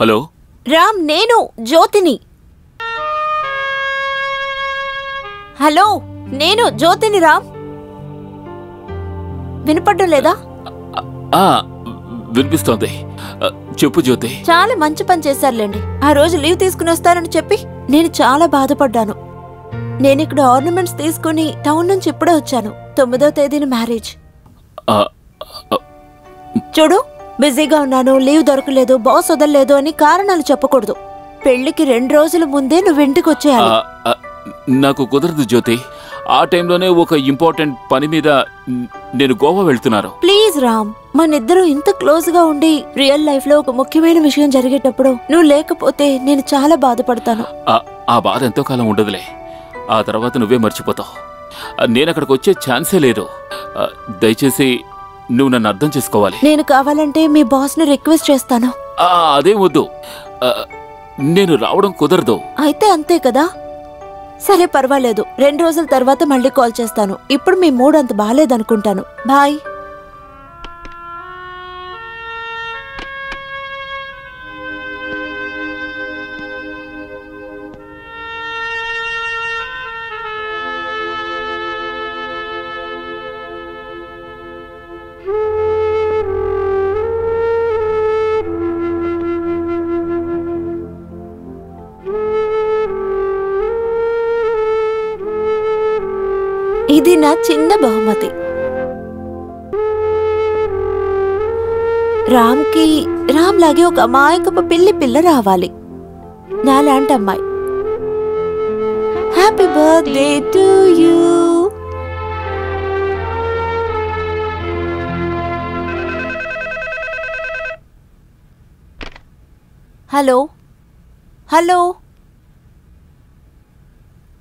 Hello Ram, నేను జ్యోతిని. Hello, నేను జ్యోతిని. రామ్, వినపడ్డం లేదా? వినిపిస్తోంది. చెప్పు జ్యోతి. చాలా మంచి పని చేశారులేండి. ఆ రోజు లీవ్ తీసుకుని వస్తానని చెప్పి నేను చాలా బాధపడ్డాను. నేను ఇక్కడ ఆర్నమెంట్స్ తీసుకుని టౌన్ నుంచి ఇప్పుడే వచ్చాను. 9వ తేదీన మ్యారేజ్. చూడు, బిజీగా ఉన్నాను, లీవ్ దొరకలేదు, బాస్ వదలలేదు అని కారణాలు చెప్పకూడదు. పెళ్లికి 2 రోజుల ముందే నువ్వు ఇంటికి వచ్చేయాలి. నాకు కుదరదు జ్యోతి. ఆ టైంలోనే ఒక ఇంపార్టెంట్ పని మీద నేను గోవా వెళ్తున్నాను. ప్లీజ్ రామ్, మనిద్దరం ఇంత క్లోజ్ గా ఉండి రియల్ లైఫ్ లో ఒక ముఖ్యమైన విషయం జరిగేటప్పుడు నువ్వు లేకపోతే నేను చాలా బాధపడతాను. ఆ బాధ ఎంతో కాలం ఉండదులే. ఆ తర్వాత నువ్వే మర్చిపోతావు. నేను అక్కడికి వచ్చే ఛాన్సే లేదు. దయచేసి నువ్వు నన్ను అర్థం చేసుకోవాలి. నేను కావాలంటే మీ బాస్ ని రిక్వెస్ట్ చేస్తాను. అదే వద్దు. నేను రావడం కుదరదు. అయితే అంతే కదా. సరే, పర్వాలేదు. 2 రోజుల తర్వాత మళ్ళీ కాల్ చేస్తాను. ఇప్పుడు మీ మూడ్ అంత బాలేదనుకుంటాను. బాయ్. ఇది నా చిన్న బహుమతి. రామ్ లాగే ఒక అమాయకపు పిల్ల రావాలి, నాలాంటి అమ్మాయి. Happy birthday to you. Hello hello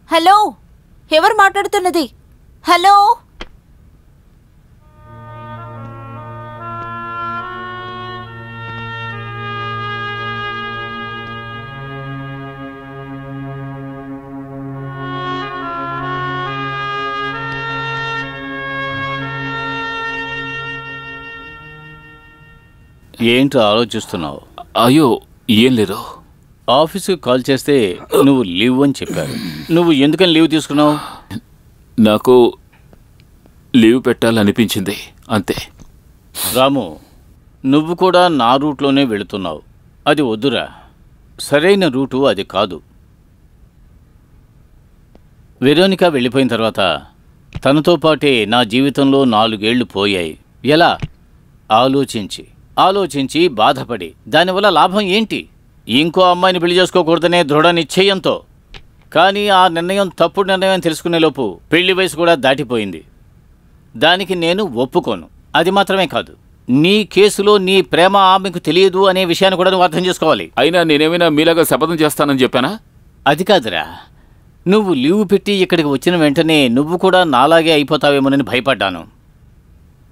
hello, ఎవరు మాట్లాడుతున్నది? హలో, ఏంటో ఆలోచిస్తున్నావు? అయ్యో, ఏం లేదు. ఆఫీసుకు కాల్ చేస్తే నువ్వు లీవ్ అని చెప్పారు. నువ్వు ఎందుకని లీవ్ తీసుకున్నావు? నాకు లీవ్ పెట్టాలనిపించింది, అంతే. రాము, నువ్వు కూడా నా రూట్లోనే వెళుతున్నావు. అది వద్దురా. సరైన రూటు అది కాదు. వెరోనికా వెళ్ళిపోయిన తర్వాత తనతో పాటే నా జీవితంలో 4 ఏళ్లు పోయాయి. ఎలా? ఆలోచించి బాధపడి దానివల్ల లాభం ఏంటి? ఇంకో అమ్మాయిని పెళ్లి చేసుకోకూడదనే దృఢ నిశ్చయంతో. కానీ ఆ నిర్ణయం తప్పుడు నిర్ణయం తెలుసుకునేలోపు పెళ్లి వయసు కూడా దాటిపోయింది. దానికి నేను ఒప్పుకోను. అది మాత్రమే కాదు, నీ కేసులో నీ ప్రేమ ఆమెకు తెలియదు అనే విషయాన్ని కూడా నువ్వు అర్థం చేసుకోవాలి. అయినా నేనేమైనా మీలాగా శపథం చేస్తానని చెప్పానా? అది కాదురా, నువ్వు లీవ్ పెట్టి ఇక్కడికి వచ్చిన వెంటనే నువ్వు కూడా నాలాగే అయిపోతావేమోనని భయపడ్డాను.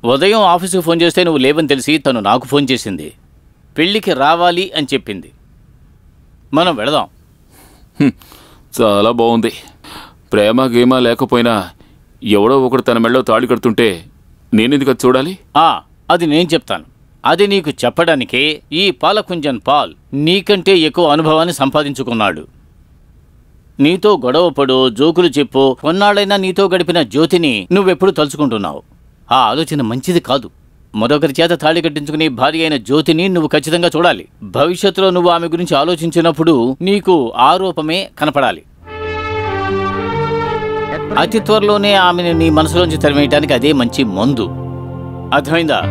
ఉదయం ఆఫీసుకు ఫోన్ చేస్తే నువ్వు లేవని తెలిసి తను నాకు ఫోన్ చేసింది. పెళ్ళికి రావాలి అని చెప్పింది. మనం వెళదాం. చాలా బాగుంది. ప్రేమ గేమ లేకపోయినా ఎవడో ఒకడు తన మెళ్ళో తాళి కడుతుంటే నేనెందుకు అది చూడాలి? అది నేను చెప్తాను. అది నీకు చెప్పడానికే ఈ పాలకుంజన్ పాల్ నీకంటే ఎక్కువ అనుభవాన్ని సంపాదించుకున్నాడు. నీతో గొడవపడో జోకులు చెప్పో కొన్నాళ్ళైనా నీతో గడిపిన జ్యోతిని నువ్వెప్పుడు తలుచుకుంటున్నావు. ఆ ఆలోచన మంచిది కాదు. మరొకరి చేత తాళి కట్టించుకుని భార్య అయిన జ్యోతిని నువ్వు ఖచ్చితంగా చూడాలి. భవిష్యత్తులో నువ్వు ఆమె గురించి ఆలోచించినప్పుడు నీకు ఆ రూపమే కనపడాలి. అతి త్వరలోనే ఆమెను నీ మనసులోంచి తరిమేయటానికి అదే మంచి మందు. అర్థమైందా?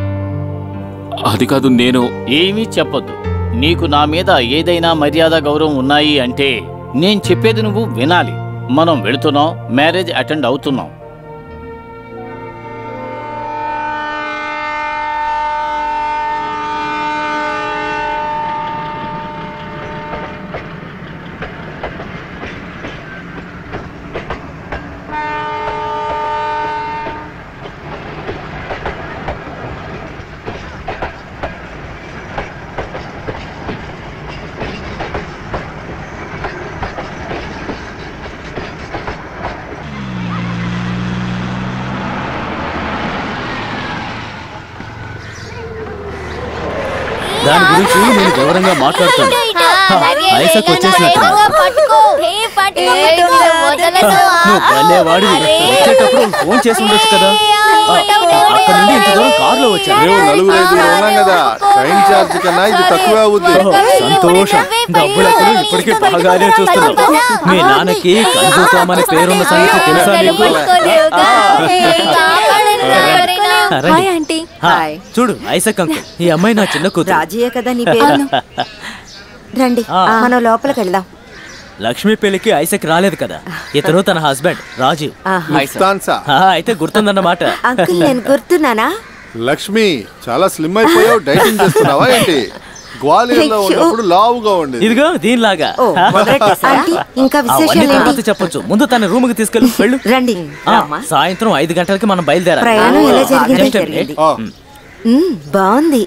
అది కాదు, నేను ఏమీ చెప్పొద్దు. నీకు నా మీద ఏదైనా మర్యాద గౌరవం ఉన్నాయి అంటే నేను చెప్పేది నువ్వు వినాలి. మనం వెళుతున్నాం, మ్యారేజ్ అటెండ్ అవుతున్నాం. దాని గురించి నేను వివరంగా మాట్లాడతాను. ఐసక్ వచ్చేసినట్టున్నాడు. నువ్వు భలే వాడివి. వచ్చేటప్పుడు ఫోన్ చేసి ఉండొచ్చు కదా. అక్కడ నుండి ఇంత దూరం కారులో వచ్చాను. మేము 4-5 ఉన్నాం కదా, ట్రైన్ ఛార్జ్ కన్నా ఇది తక్కువే అవుద్ది. సంతోషం. డబ్బులెక్కడు ఇప్పటికీ బాగానే చూస్తున్నావు. మీ నాన్నకి కంజూసామని పేరున్న సంగతి తెలుసా నీకు? Hi aunty. చూడు ఐసక్ అంకుల్, ఈ అమ్మాయి నా చిన్న కూతురు. రాజీయే కదా నీ పేరు. రండి మనం లోపలికి వెళ్దాం. లక్ష్మి పెళ్లికి ఐసక్ రాలేదు కదా, ఇతను తన హస్బెండ్ రాజీవ్. అయితే గుర్తుందన్నమాట. అంకుల్ నేను గుర్తున్నానా? లక్ష్మి చాలా స్లిమ్ అయిపోయావు. డైటింగ్ చేస్తున్నావా ఏంటి? గ్వాలియర్లో ఉన్నప్పుడు లావుగా ఉండేది. ఇదిగో దీనిలాగా. ఇంకా విశేషాలు చెప్పొచ్చు. ముందు తన రూమ్ కి తీసుకెళ్ళి వెళ్ళు. రండి. సాయంత్రం 5 గంటలకి మనం బయలుదేరాలి. ప్రయాణం ఎలా జరిగింది? బాగుంది.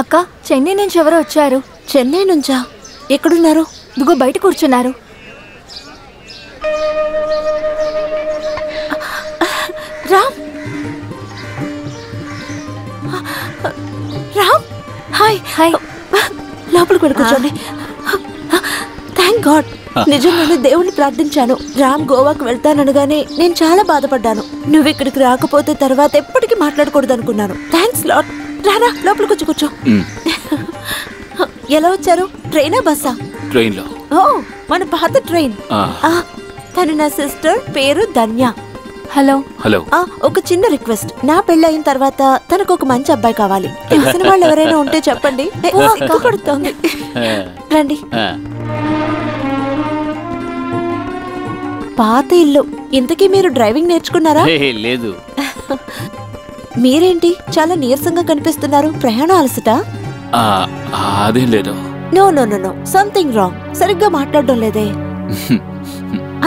అక్క, చెన్నై నుంచి ఎవరో వచ్చారు. చెన్నై నుంచా? ఎక్కడున్నారు? ఇదిగో బయట కూర్చున్నారు. రామ్, రామ్. హాయ్. హాయ్. లోపలికి వెళ్ళి కూర్చోండి. Thank God. నిజంగానే దేవుణ్ణి ప్రార్థించాను. రామ్ గోవాకు వెళ్తాననగానే నేను చాలా బాధపడ్డాను. నువ్వు ఇక్కడికి రాకపోతే తర్వాత ఎప్పటికీ మాట్లాడకూడదు అనుకున్నాను. Thanks lot. రారా లోపలికి వచ్చి కూర్చో. ఎలా వచ్చారు? ట్రైనా బస్సా? ట్రైన్ లో. ఓ, మన పాత ట్రైన్. తను నా సిస్టర్, పేరు ధన్య. హలో. హలో. ఒక చిన్న రిక్వెస్ట్. నా పెళ్ళయిన తర్వాత తనకు ఒక మంచి అబ్బాయి కావాలి. తెలిసిన వాళ్ళు ఎవరైనా ఉంటే చెప్పండి. సిగ్గుపడుతోంది. రండి. పాత ఇల్లు. ఇంతకీ మీరు డ్రైవింగ్ నేర్చుకున్నారా? లేదు. మీరేంటి చాలా నీరసంగా కనిపిస్తున్నారు? ప్రయాణం అలసట? అదేం లేదు. No no no no, something wrong. సరిగ్గా మాట్లాడడం లేదే.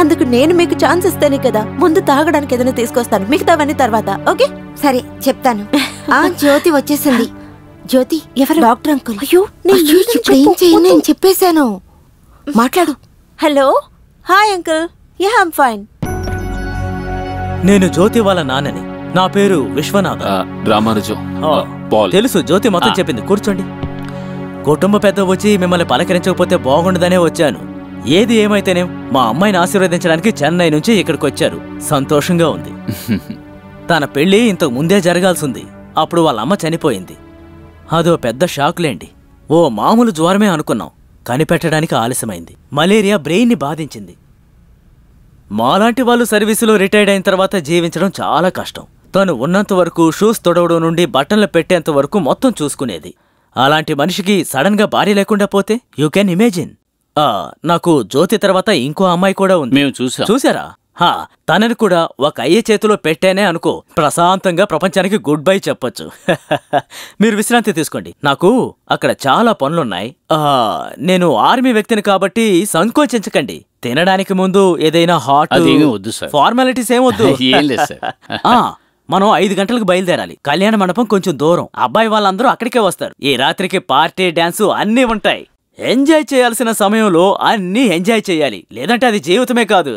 అందుకు నేను మీకు ఛాన్స్ ఇస్తేనే కదా. ముందు తాగడానికి ఏదైనా తీసుకొస్తాను, మిగతావన్నీ తర్వాత. ఓకే సరే చెప్తాను. జ్యోతి వచ్చేసింది. జ్యోతి ఎవరు? Doctor uncle. అయ్యో నేను చెప్పేశాను. మాట్లాడు. Hello. Hi uncle. Yeah I'm fine. నేను జ్యోతి వాళ్ళ నాన్నని. నా పేరు విశ్వనాథ్. రామానుజం. తెలుసు, జ్యోతి మొత్తం చెప్పింది. కూర్చోండి. కుటుంబ పెద్ద వచ్చి మిమ్మల్ని పలకరించకపోతే బాగుండదనే వచ్చాను. ఏది ఏమైతేనే మా అమ్మాయిని ఆశీర్వదించడానికి చెన్నై నుంచి ఇక్కడికి వచ్చారు. సంతోషంగా ఉంది. తన పెళ్లి ఇంతకు ముందే జరగాల్సింది. అప్పుడు వాళ్ళ అమ్మ చనిపోయింది. అదో పెద్ద షాక్లేండి. ఓ మామూలు జ్వరమే అనుకున్నాం, కనిపెట్టడానికి ఆలస్యమైంది. మలేరియా బ్రెయిన్ని బాధించింది. మాలాంటి వాళ్ళు సర్వీసులో రిటైర్డ్ అయిన తర్వాత జీవించడం చాలా కష్టం. తను ఉన్నంత వరకు షూస్ తొడవడం నుండి బట్టన్లు పెట్టేంత వరకు మొత్తం చూసుకునేది. అలాంటి మనిషికి సడన్ గా భార్య లేకుండా పోతే యూ కెన్ ఇమేజిన్. నాకు జ్యోతి తర్వాత ఇంకో అమ్మాయి కూడా ఉంది. మేము చూసారా? తనని కూడా ఒక అయ్యే చేతిలో పెట్టేనే అనుకో, ప్రశాంతంగా ప్రపంచానికి గుడ్ బై చెప్పొచ్చు. మీరు విశ్రాంతి తీసుకోండి. నాకు అక్కడ చాలా పనులున్నాయి. నేను ఆర్మీ వ్యక్తిని కాబట్టి సంకోచించకండి. తినడానికి ముందు ఏదైనా హాట్ ఫార్మాలిటీస్ ఏమొద్దు. మనం 5 గంటలకు బయలుదేరాలి. కళ్యాణ మండపం కొంచెం దూరం. అబ్బాయి వాళ్ళందరూ అక్కడికే వస్తారు. ఈ రాత్రికి పార్టీ, డాన్సు అన్నీ ఉంటాయి. ఎంజాయ్ చేయాల్సిన సమయంలో అన్ని ఎంజాయ్ చేయాలి, లేదంటే అది జీవితమే కాదు.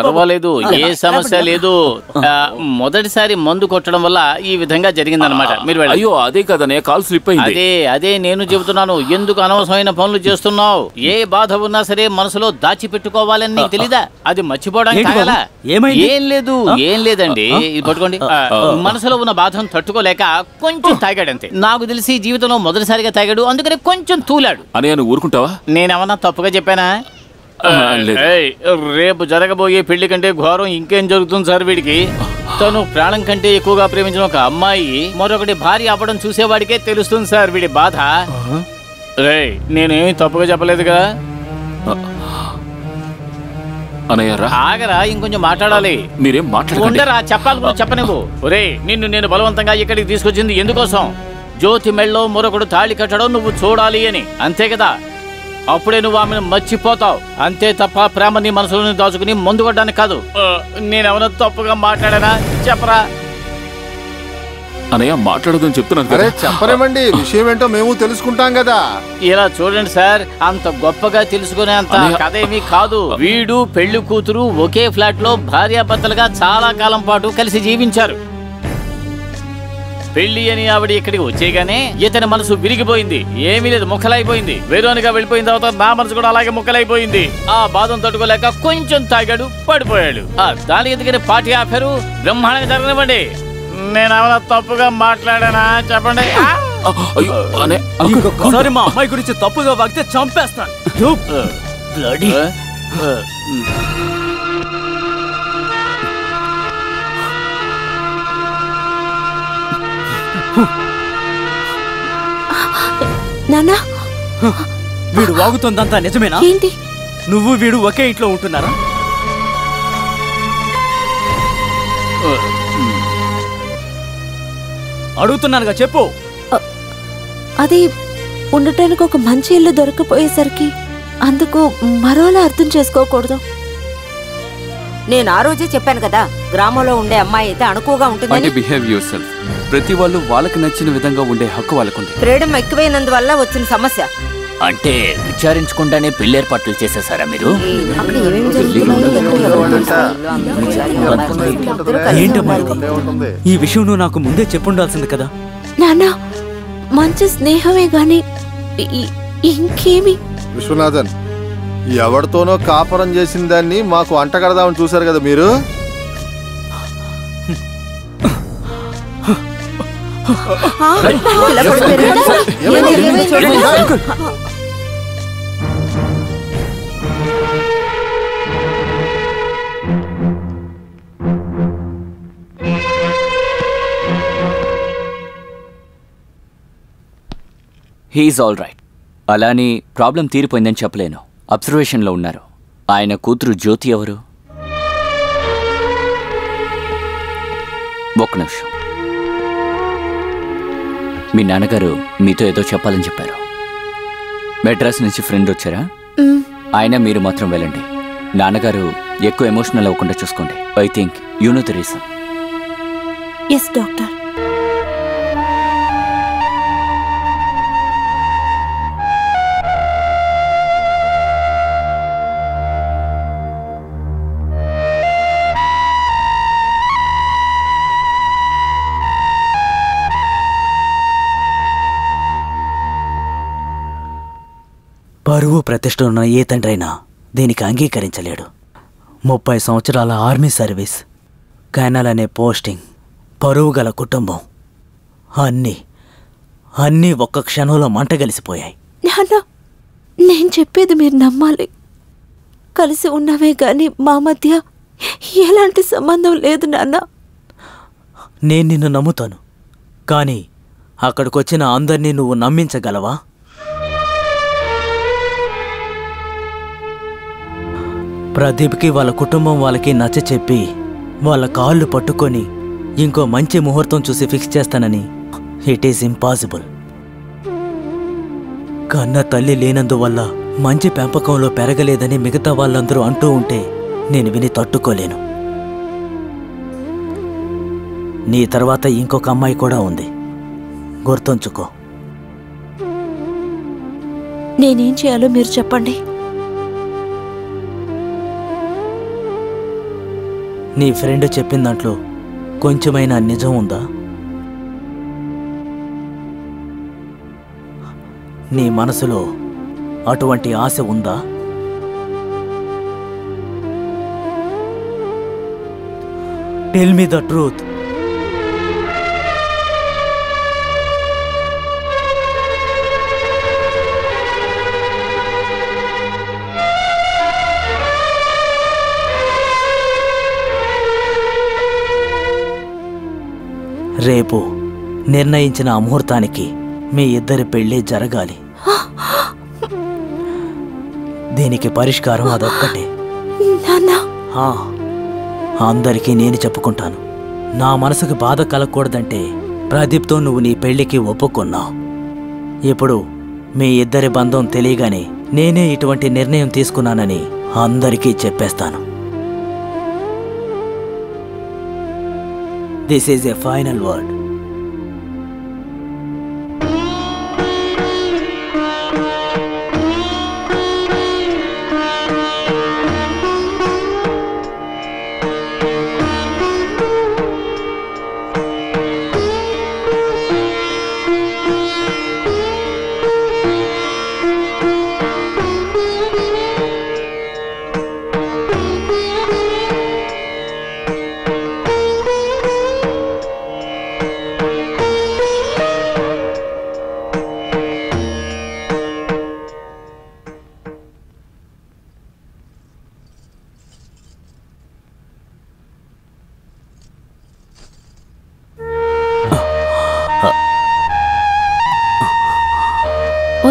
పర్వాలేదు, ఏ సమస్య లేదు. మొదటిసారి మందు కొట్టడం వల్ల ఈ విధంగా జరిగిందనమాట. మీరు అయ్యో అదే కదనే, కాల్ స్లిప్ అయింది. అదే నేను చెబుతున్నాను. ఎందుకు అనవసరమైన పనులు చేస్తున్నావు? ఏ బాధ ఉన్నా సరే మనసులో దాచిపెట్టుకోవాలని నీకు తెలీదా? అది మర్చిపోవడానికి ఏం లేదండి. ఇది పట్టుకోండి. మనసులో ఉన్న బాధను తట్టుకోలేక కొంచెం తాగాడంతే. నాకు తెలిసి జీవితంలో మొదటిసారిగా తాగాడు, అందుకని కొంచెం తూలాడు. అని ఊరుకుంటావా? నేనేమన్నా తప్పుగా చెప్పానా? రేపు జరగబోయే పెళ్లి కంటే ఘోరం ఇంకేం జరుగుతుంది సార్ వీడికి. తను ప్రాణం కంటే ఎక్కువగా ప్రేమించిన ఒక అమ్మాయి మరొకటి భార్య అవ్వడం చూసేవాడికే తెలుస్తుంది సార్ వీడి బాధ. నేనేమి తప్పుగా చెప్పలేదు కదా. ఆగరా, ఇంకొంచెం మాట్లాడాలి. మీరేం మాట్లాడరా, చెప్పాలి చెప్పనివ్వు. ఒరే, నిన్ను నేను బలవంతంగా ఇక్కడికి తీసుకొచ్చింది ఎందుకోసం? జ్యోతి మెళ్ళో మరొకడు తాళి కట్టడం నువ్వు చూడాలి అని, అంతే కదా? అప్పుడే నువ్వు ఆమెను మర్చిపోతావు, అంతే తప్ప ప్రేమని మనసులోని దాచుకుని ముందు కొట్టడానికి కాదు. నేనేమన్నా తప్పుగా మాట్లాడానా? చెప్పరా. అనయ్య మాట్లాడదని చెప్తున్నాను. చెప్పరేమండి, విషయం ఏంటో మేము తెలుసుకుంటాం కదా. ఇలా చూడండి సార్, అంత గొప్పగా తెలుసుకునే అంత కథేమీ కాదు. వీడు పెళ్లి కూతురు ఒకే ఫ్లాట్ లో భార్యాభర్తలుగా చాలా కాలం పాటు కలిసి జీవించారు. పెళ్లి అని ఆవిడ ఇక్కడికి వచ్చేగానే ఇతని మనసు విరిగిపోయింది. ఏమీ లేదు, ముక్కలైపోయింది. వేరోనిగా వెళ్ళిపోయిన తర్వాత నా మనసు కూడా అలాగే ముక్కలైపోయింది. ఆ బాధం తట్టుకోలేక కొంచెం తాగాడు, పడిపోయాడు. దానికి ఎందుకని పార్టీ ఆఫారు? బ్రహ్మాండంగా జరగనివ్వండి. నేను ఏమైనా తప్పుగా మాట్లాడానా చెప్పండి. ఇంకొకసారి మా అమ్మాయి గురించి తప్పుగా వాగితే చంపేస్తాను. నాన్నా, వీడు వాగుతుందంతా నిజమేనా? ఏంటి? నువ్వు వీడు ఒకే ఇంట్లో ఉంటున్నారా? అడుగుతున్నానుగా, చెప్పు. అది ఉండటానికి ఒక మంచి ఇల్లు దొరకపోయేసరికి అందుకు మరోలా అర్థం చేసుకోకూడదు. నేను ఆ రోజే చెప్పాను కదా, గ్రామంలో ఉండే అమ్మాయి అయితే అణుకుగా ఉంటుంది. Behave yourself. ప్రతి వాళ్ళు వాళ్ళకి నచ్చిన విధంగా ఉండే హక్కు వాళ్ళకుంది. ఫ్రీడమ్ ఎక్కువైనందువల్ల వచ్చిన సమస్య. అంటే విచారించకుండానే పెళ్లి ఏర్పాట్లు చేసేసారా మీరు? ఏంటమ్మా ఈ విషయం నువ్వు నాకు ముందే చెప్పుండాల్సింది కదా. నాన్న, మంచి స్నేహమే గాని ఇంకేమి. విశ్వనాథన్, ఎవరితోనో కాపురం చేసిన దాన్ని మాకు అంటగడదామని చూశారు కదా మీరు. He is all right. అలాని ప్రాబ్లం తీరిపోయిందని చెప్పలేను. అబ్జర్వేషన్లో ఉన్నారు. ఆయన కూతురు జ్యోతి ఎవరు? ఒక్క నిమిషం. మీ నాన్నగారు మీతో ఏదో చెప్పాలని చెప్పారు. మెడ్రాస్ నుంచి ఫ్రెండ్ వచ్చారా? ఆయన మీరు మాత్రం వెళ్ళండి. నాన్నగారు ఎక్కువ ఎమోషనల్ అవ్వకుండా చూసుకోండి. I think you know the reason. Yes doctor. పరువు ప్రతిష్ట ఉన్న ఏ తండ్రైనా దీనికి అంగీకరించలేడు. 30 సంవత్సరాల ఆర్మీ సర్వీస్, కెనల్ అనే పోస్టింగ్, పరువు గల కుటుంబం, అన్నీ ఒక్క క్షణంలో మంటగలిసిపోయాయి. నాన్న, నేను చెప్పేది మీరు నమ్మాలి. కలిసి ఉన్నామే గాని మా మధ్య ఎలాంటి సంబంధం లేదు నాన్న. నేను నిన్ను నమ్ముతాను, కానీ అక్కడికొచ్చిన అందరినీ నువ్వు నమ్మించగలవా? ప్రదీప్కి వాళ్ళ కుటుంబం వాళ్ళకి నచ్చ చెప్పి వాళ్ళ కాళ్ళు పట్టుకొని ఇంకో మంచి ముహూర్తం చూసి ఫిక్స్ చేస్తానని ఇట్ ఈస్ ఇంపాసిబుల్. కన్న తల్లి లేనందువల్ల మంచి పెంపకంలో పెరగలేదని మిగతా వాళ్ళందరూ అంటూ ఉంటే నేను విని తట్టుకోలేను. నీ తర్వాత ఇంకొక అమ్మాయి కూడా ఉంది, గుర్తుంచుకో. నేనేం చేయాలో మీరు చెప్పండి. నీ ఫ్రెండ్ చెప్పిన దాంట్లో కొంచెమైనా నిజం ఉందా? నీ మనసులో అటువంటి ఆశ ఉందా? Tell me the truth. రేపు నిర్ణయించిన ఆ ముహూర్తానికి మీ ఇద్దరి పెళ్ళి జరగాలి. దీనికి పరిష్కారం అదొక్కటే. అందరికీ నేను చెప్పుకుంటాను. నా మనసుకు బాధ కలగకూడదంటే ప్రదీప్తో నువ్వు నీ పెళ్లికి ఒప్పుకున్నావు. ఇప్పుడు మీ ఇద్దరి బంధం తెలియగానే నేనే ఇటువంటి నిర్ణయం తీసుకున్నానని అందరికీ చెప్పేస్తాను. This is a final word.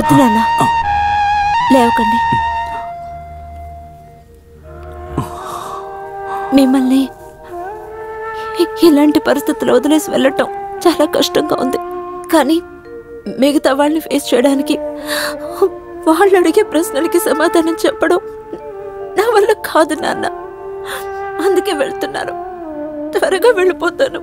వద్దు నాన్న, లేవకండి. మిమ్మల్ని ఇలాంటి పరిస్థితుల్లో వదిలేసి వెళ్ళటం చాలా కష్టంగా ఉంది. కానీ మిగతా వాళ్ళని ఫేస్ చేయడానికి, వాళ్ళు అడిగే ప్రశ్నలకి సమాధానం చెప్పడం నా వల్ల కాదు నాన్న. అందుకే వెళ్తున్నాను, త్వరగా వెళ్ళిపోతాను.